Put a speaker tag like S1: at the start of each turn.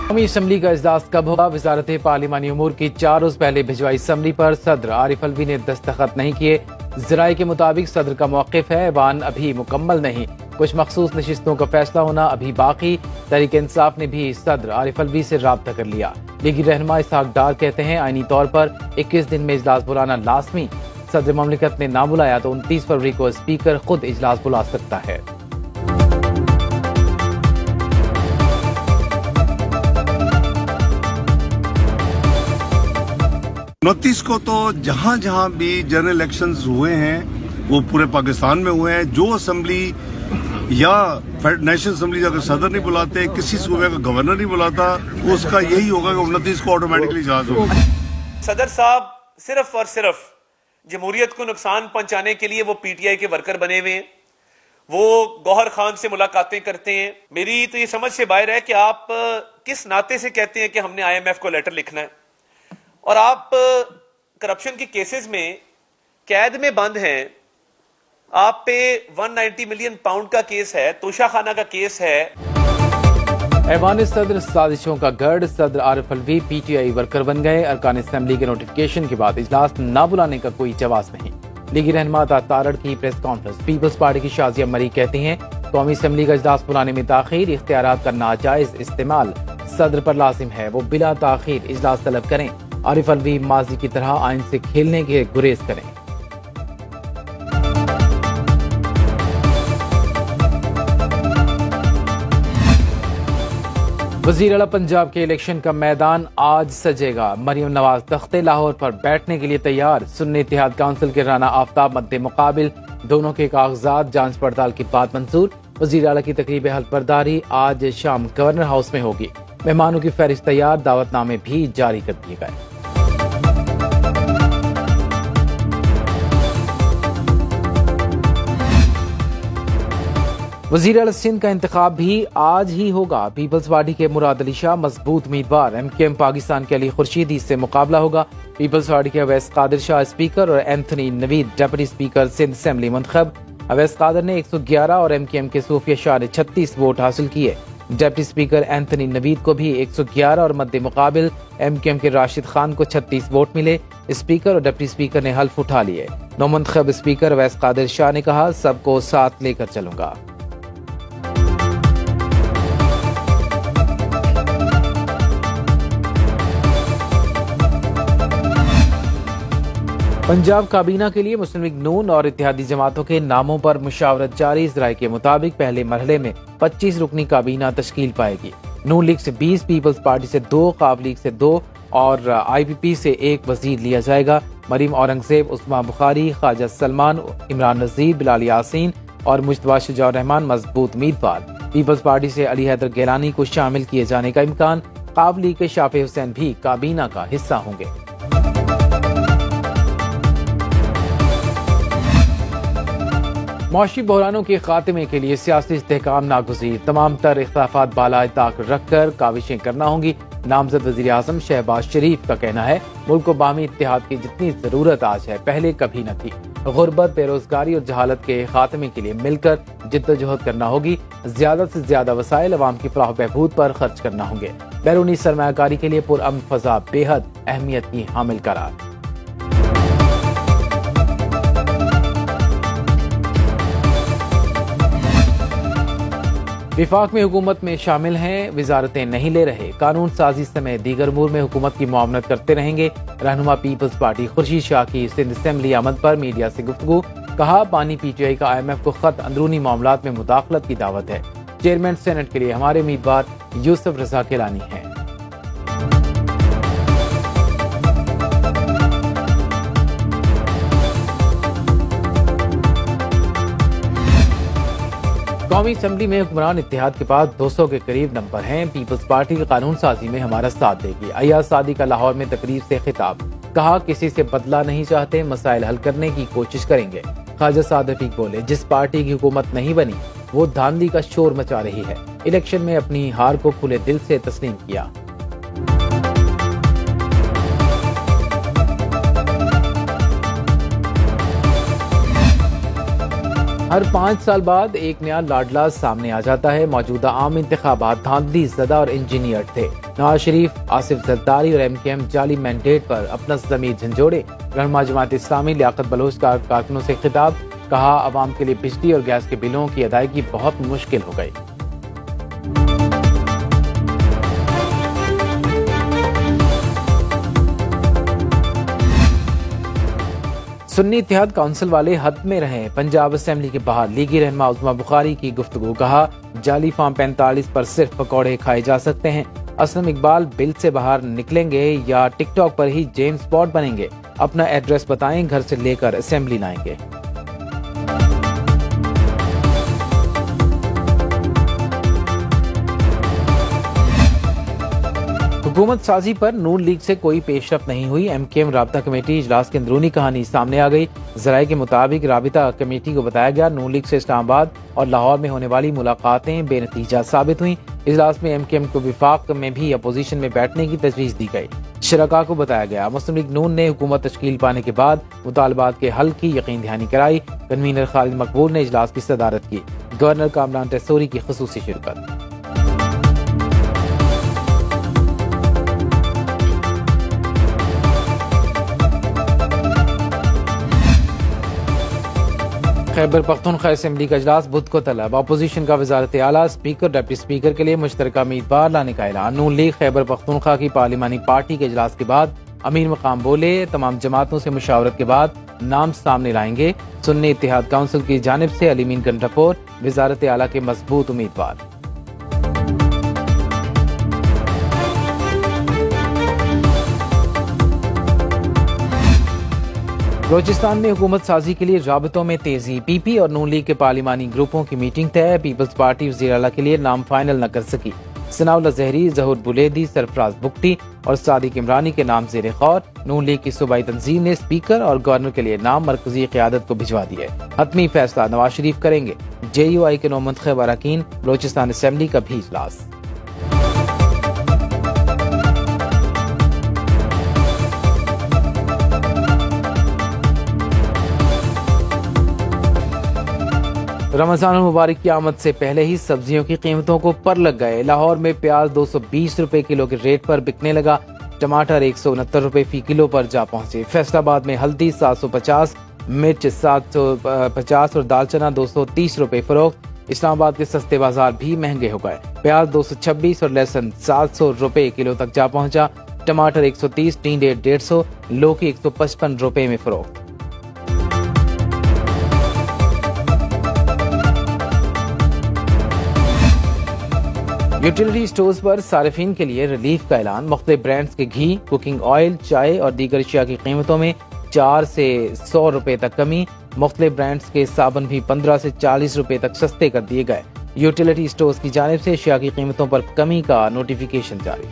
S1: कौमी असम्बली का इजलास कब होगा? वजारत पार्लिमानी उमूर की 4 रोज पहले भिजवाई असम्बली पर सदर आरिफ अलवी ने दस्तखत नहीं किए। जराये के मुताबिक सदर का मौक़िफ़ है, ऐवान अभी मुकम्मल नहीं, कुछ मखसूस नशिस्तों का फैसला होना अभी बाकी। तहरीक इंसाफ ने भी सदर आरिफ अलवी से राब्ता कर लिया। लीगी रहनुमा इसहाक डार कहते हैं आईनी तौर पर 21 दिन में इजलास बुलाना लाजमी। सदर ममलिकत ने ना बुलाया तो 29 फरवरी को स्पीकर खुद इजलास बुला सकता है।
S2: 29 को तो जहां जहां भी जनरल इलेक्शंस हुए हैं वो पूरे पाकिस्तान में हुए हैं। जो असेंबली या नेशनल असेंबली अगर सदर नहीं बुलाते, किसी सूबे का गवर्नर नहीं बुलाता, उसका यही होगा कि 29 को ऑटोमेटिकली इजलास होगा।
S3: सदर साहब सिर्फ और सिर्फ जमहूरियत को नुकसान पहुंचाने के लिए वो पीटीआई के वर्कर बने हुए हैं। वो गौहर खान से मुलाकातें करते हैं। मेरी तो ये समझ से बाहर है कि आप किस नाते से कहते हैं कि हमने IMF को लेटर लिखना है, और आप करप्शन के केसेस में कैद में बंद हैं। आप पे 190 मिलियन पाउंड का केस है, तोशा खाना का केस है।
S1: ऐवान सदर साजिशों का गढ़, सदर आरिफ अलवी PTI वर्कर बन गए। अरकान असम्बली के नोटिफिकेशन के बाद इजलास न बुलाने का कोई जवाब नहीं। लीगी रहनुमा तारड़ की प्रेस कॉन्फ्रेंस। पीपल्स पार्टी की शाजिया मरी कहती हैं कौमी असम्बली का इजलास बुलाने में ताखीर इख्तियारात का नाजायज इस्तेमाल सदर पर लाजिम है। वो बिला ताखीर इजलास तलब करें। आरिफ अलवी माजी की तरह आइन से खेलने के गुरेज करें। वजीर आला पंजाब के इलेक्शन का मैदान आज सजेगा। मरियम नवाज तख्ते लाहौर पर बैठने के लिए तैयार। सुन्नी इत्तेहाद काउंसिल के राना आफ्ताब मद्दे मुकाबिल। दोनों के कागजात जांच पड़ताल की बात मंजूर। वजीर आला की तकरीब हल्फ बर्दारी आज शाम गवर्नर हाउस में होगी। मेहमानों की फहरिस्त तैयार, दावतनामे भी जारी कर दिए गए। वजीर आला सिंध का इंतखाब भी आज ही होगा। पीपल्स पार्टी के मुराद अली शाह मजबूत उम्मीदवार। MKM पाकिस्तान के अली खुर्शीदी से मुकाबला होगा। पीपल्स पार्टी के अवैस कादिर शाह स्पीकर और Anthony Naveed deputy speaker Sindh assembly मुंतखब। अवैस कादिर ने 111 और MKM के सूफिया शाह ने 36 वोट हासिल किए। डिप्टी स्पीकर एंथनी नवीद को भी 111 और मद्दे मुकाबिल MKM के राशिद खान को 36 वोट मिले। स्पीकर और डिप्टी स्पीकर ने हल्फ उठा लिए। नौमंतखब स्पीकर अवैस कादिर शाह ने कहा सबको साथ लेकर चलूंगा। पंजाब काबीना के लिए मुस्लिम लीग नून और इत्तेहादी जमातों के नामों पर मुशावरत जारी। इजराय के मुताबिक पहले मरहले में 25 रुकनी काबीना तश्कील पाएगी। नून लीग से 20, पीपल्स पार्टी से 2, काफ लीग से 2 और IPP से 1 वजीर लिया जाएगा। मरीम औरंगजेब, उस्मा बुखारी, ख्वाजा सलमान, इमरान नजीर, बिलाल यासीन और मुश्तबा शुजा रहमान मजबूत उम्मीदवार। पीपल्स पार्टी से अली हैदर गिलानी को शामिल किए जाने का इम्कान। काफ लीग के शाफे हुसैन भी काबीना का हिस्सा होंगे। मौशी बहरानों के खात्मे के लिए सियासी इस्तेहकाम नागुज़ीर। तमाम तर इख्तिलाफात बालाए ताक रखकर काविशें करना होंगी। नामजद वज़ीर आज़म शहबाज शरीफ का कहना है मुल्क को बाहमी इत्तेहाद की जितनी जरूरत आज है पहले कभी न थी। गुर्बत, बेरोजगारी और जहालत के खात्मे के लिए मिलकर जिद्दोजहद करना होगी। ज्यादा से ज्यादा वसाइल अवाम की फलाह बहबूद पर खर्च करना होंगे। बैरूनी सरमायाकारी के लिए पुरअमन फजा बेहद अहमियत की हामिल करार। विफाक में हुकूमत में शामिल हैं, वजारतें नहीं ले रहे। कानून साजी समेत दीगर अमूर में हुकूमत की मुआवनत करते रहेंगे। रहनुमा पीपल्स पार्टी खुर्शीद शाह की सिंध असेंबली आमद पर मीडिया से गुफ्तगू। कहा पानी PTI का IMF को खत अंदरूनी मामलात में मुदाखलत की दावत है। चेयरमैन सेनेट के लिए हमारे उम्मीदवार यूसुफ रजा गिलानी हैं। कौमी असम्बली में हुक्मरान इत्तेहाद के पास 200 के करीब नंबर हैं। पीपल्स पार्टी की कानून साजी में हमारा साथ देगी। अयाज सादी का लाहौर में तकरीर से खिताब। कहा किसी से बदला नहीं चाहते, मसाइल हल करने की कोशिश करेंगे। ख्वाजा साद रफीक बोले जिस पार्टी की हुकूमत नहीं बनी वो धांधली का शोर मचा रही है। इलेक्शन में अपनी हार को खुले दिल से तस्लीम किया। हर 5 साल बाद एक नया लाडला सामने आ जाता है। मौजूदा आम इंतखाबात धांधली ज़दा और इंजीनियर थे। नवाज शरीफ, आसिफ जरदारी और MKM जाली मैंडेट पर अपना ज़मीर झंझोड़े। रहनुमा जमात इस्लामी लियाकत बलोच का कारकुनों से खिताब, कहा अवाम के लिए बिजली और गैस के बिलों की अदायगी बहुत मुश्किल हो गई। सुन्नी इत्तेहाद काउंसिल वाले हद में रहे। पंजाब असेंबली के बाहर लीगी रहनुमा उस्मा बुखारी की गुफ्तगू, कहा जाली फॉर्म 45 पर सिर्फ पकौड़े खाए जा सकते हैं। असलम इकबाल बिल से बाहर निकलेंगे या टिकटॉक पर ही जेम्स बॉन्ड बनेंगे? अपना एड्रेस बताएं, घर से लेकर असेंबली लाएंगे। हुकूमत साजी पर नून लीग से कोई पेशरफ नहीं हुई। MKM राबता कमेटी इजलास की अंदरूनी कहानी सामने आ गई। जराये के मुताबिक राबता कमेटी को बताया गया नून लीग से इस्लामाबाद और लाहौर में होने वाली मुलाकातें बेनतीजा साबित हुई। इजलास में MKM को विफाक में भी अपोजिशन में बैठने की तजवीज़ दी गई। शरका को बताया गया मुस्लिम लीग नून ने हुकूमत तश्कील पाने के बाद मुतालबात के हल की यकीन दहानी कराई। कन्वीनर खालिद मकबूल ने इजलास की सदारत की। गवर्नर कामरान टेसोरी की खुसूसी शिरकत। खैबर पख्तूनख्वा असेंबली का इजलास बुध को तलब। अपोजिशन का वजारत आला, स्पीकर, डिप्टी स्पीकर के लिए मुश्तरका उम्मीदवार लाने का ऐलान। नून लीग खैबर पख्तूनख्वा की पार्लिमानी पार्टी के इजलास के बाद अमीर मकाम बोले, तमाम जमातों से मुशावरत के बाद नाम सामने लाएंगे। सुन्नी इत्तेहाद काउंसिल की जानिब से अलीमीन गंडापुर वजारत आला के मजबूत उम्मीदवार। बलोचिस्तान में हुकूमत साजी के लिए राबतों में तेजी। PP और नून लीग के पार्लिमानी ग्रुपों की मीटिंग तय। पीपल्स पार्टी वज़ीर आला के लिए नाम फाइनल न कर सकी। सनाउल्लाह ज़हरी, ज़हूर बुलेदी, सरफराज बुगटी और सादिक इमरानी के नाम ज़ेरे गौर। नून लीग की सूबाई तंजीम ने स्पीकर और गवर्नर के लिए नाम मरकजी क़यादत को भिजवा दिए। हतमी फैसला नवाज शरीफ करेंगे। JUI के नौ मुंतखब अरकान बलोचिस्तान असेंबली का भी इजलास। रमजान मुबारक की आमद से पहले ही सब्जियों की कीमतों को पर लग गए। लाहौर में प्याज 220 रुपए किलो के रेट पर बिकने लगा। टमाटर 169 रुपए फी किलो पर जा पहुंचे। फैसलाबाद में हल्दी 750, मिर्च 750 और दालचना 230 रुपए फरोख्त। इस्लामाबाद के सस्ते बाजार भी महंगे हो गए। प्याज 226 और लहसुन 700 रुपए किलो तक जा पहुंचा। टमाटर 130, टींडे 150, लौकी 155 रुपए में फरोख्त। यूटिलिटी स्टोर्स पर सार्फिन के लिए रिलीफ का ऐलान। मुख्तलिफ ब्रांड्स के घी, कुकिंग ऑयल, चाय और दीगर अशिया की कीमतों में 4 से 100 रुपए तक कमी। मुख्तलिफ ब्रांड्स के साबुन भी 15 से 40 रुपए तक सस्ते कर दिए गए। यूटिलिटी स्टोर्स की जानिब से अशिया की कीमतों पर कमी का नोटिफिकेशन जारी।